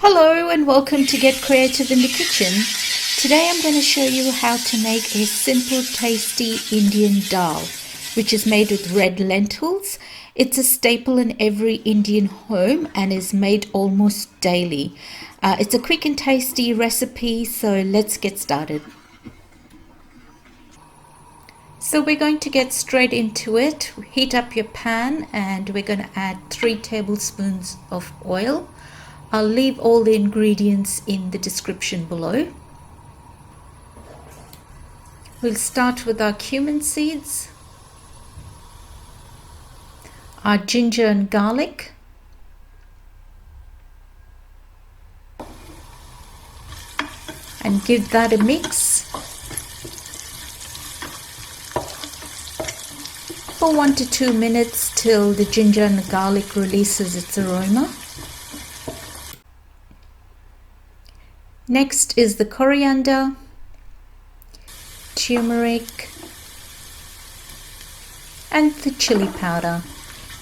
Hello and welcome to Get Creative in the Kitchen. Today I'm going to show you how to make a simple tasty Indian dal, which is made with red lentils. It's a staple in every Indian home and is made almost daily. It's a quick and tasty recipe, so let's get started. So we're going to get straight into it. Heat up your pan and we're going to add 3 tablespoons of oil. I'll leave all the ingredients in the description below. We'll start with our cumin seeds, our ginger and garlic, and give that a mix for 1 to 2 minutes till the ginger and the garlic releases its aroma. Next is the coriander, turmeric, and the chili powder.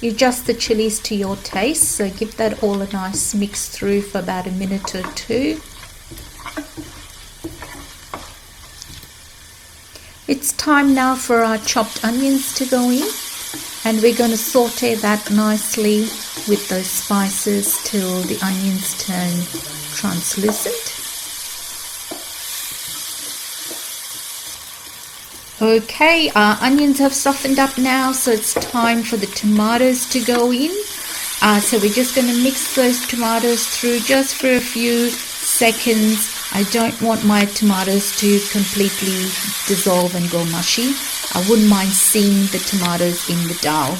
You adjust the chilies to your taste, so give that all a nice mix through for about a minute or 2. It's time now for our chopped onions to go in, and we're going to saute that nicely with those spices till the onions turn translucent. Okay, our onions have softened up now, so it's time for the tomatoes to go in. So we're just going to mix those tomatoes through just for a few seconds. I don't want my tomatoes to completely dissolve and go mushy. I wouldn't mind seeing the tomatoes in the dal.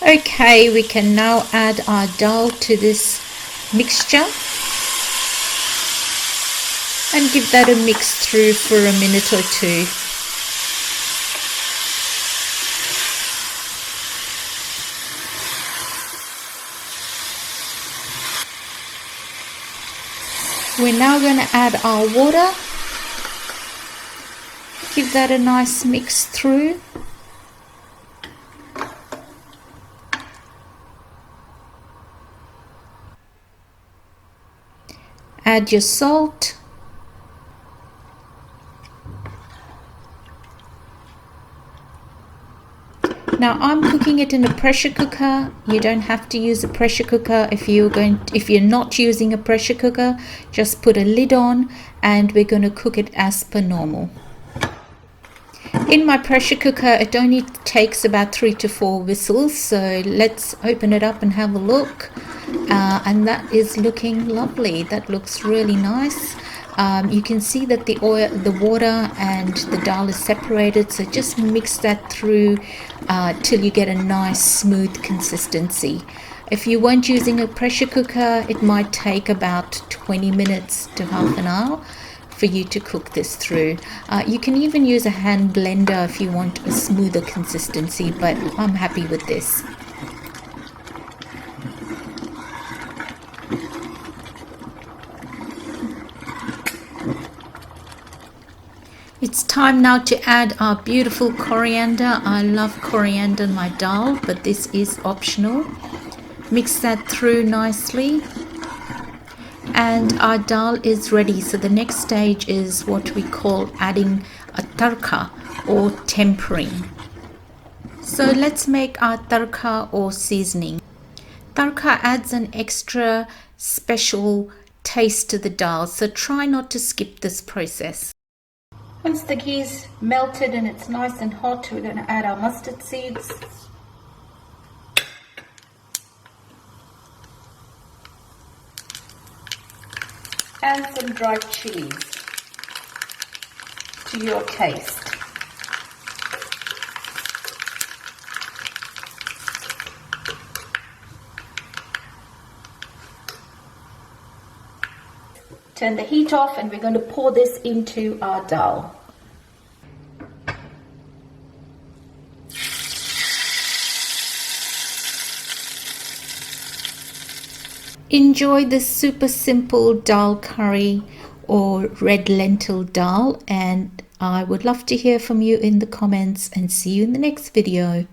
Okay, we can now add our dal to this mixture and give that a mix through for a minute or 2. We're now going to add our water. Give that a nice mix through. Add your salt. Now I'm cooking it in a pressure cooker. You don't have to use a pressure cooker if you're not using a pressure cooker. Just put a lid on and we're going to cook it as per normal. In my pressure cooker it only takes about 3 to 4 whistles, so let's open it up and have a look. And that is looking lovely. That looks really nice. You can see that the water and the dal is separated, so just mix that through till you get a nice smooth consistency. If you weren't using a pressure cooker, it might take about 20 minutes to half an hour for you to cook this through. You can even use a hand blender if you want a smoother consistency, but I'm happy with this. It's time now to add our beautiful coriander. I love coriander in my dal, but this is optional. Mix that through nicely. And our dal is ready. So the next stage is what we call adding a tadka or tempering. So let's make our tadka or seasoning. Tadka adds an extra special taste to the dal, so try not to skip this process. Once the ghee is melted and it's nice and hot, we're going to add our mustard seeds. And some dried chilies to your taste. Turn the heat off and we're going to pour this into our dal. Enjoy this super simple dal curry or red lentil dal, and I would love to hear from you in the comments, and see you in the next video.